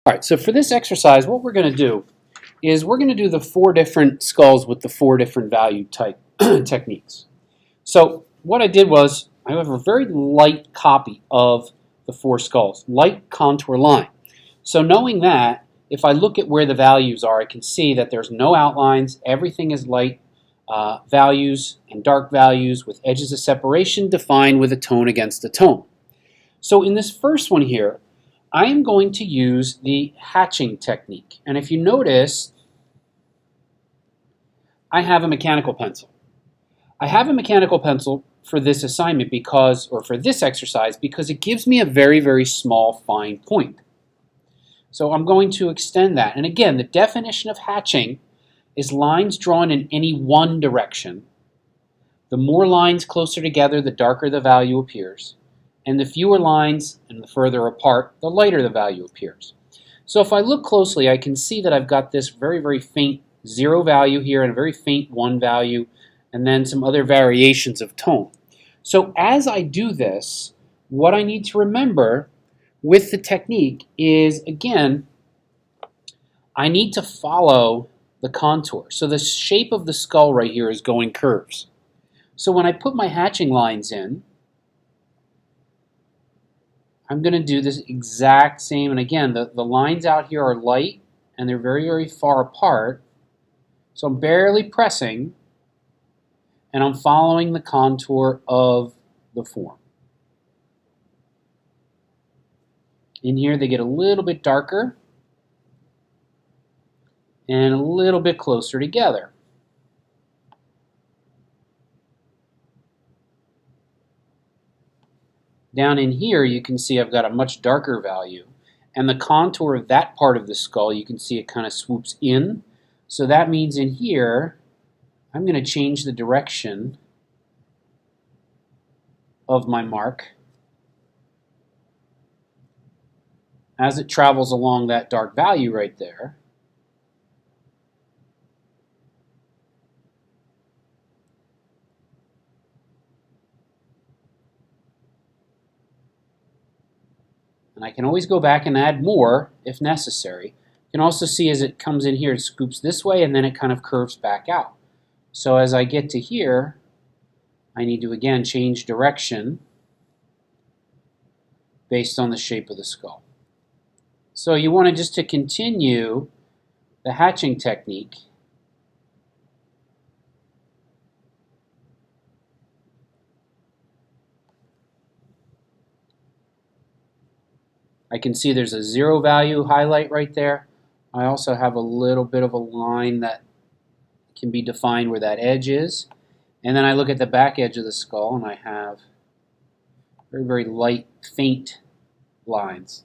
All right, so for this exercise, what we're going to do is we're going to do the 4 different skulls with the 4 different value type techniques. So what I did was I have a very light copy of the 4 skulls, light contour line. So knowing that, if I look at where the values are, I can see that there's no outlines, everything is light values and dark values with edges of separation defined with a tone against a tone. So in this first one here, I am going to use the hatching technique. And if you notice, I have a mechanical pencil. I have a mechanical pencil for this assignment or for this exercise because it gives me a very, very small fine point. So I'm going to extend that. And again, the definition of hatching is lines drawn in any one direction. The more lines closer together, the darker the value appears. And the fewer lines and the further apart, the lighter the value appears. So if I look closely, I can see that I've got this very, very faint 0 value here and a very faint 1 value, and then some other variations of tone. So as I do this, what I need to remember with the technique is, again, I need to follow the contour. So the shape of the skull right here is going curves. So when I put my hatching lines in, I'm going to do this exact same, and again, the lines out here are light, and they're very, very far apart, so I'm barely pressing, and I'm following the contour of the form. In here, they get a little bit darker, and a little bit closer together. Down in here, you can see I've got a much darker value. And the contour of that part of the skull, you can see it kind of swoops in. So that means in here, I'm going to change the direction of my mark as it travels along that dark value right there. And I can always go back and add more if necessary. You can also see as it comes in here, it scoops this way and then it kind of curves back out. So as I get to here, I need to again change direction based on the shape of the skull. So you want to continue the hatching technique. I can see there's a 0 value highlight right there. I also have a little bit of a line that can be defined where that edge is. And then I look at the back edge of the skull and I have very, very light, faint lines.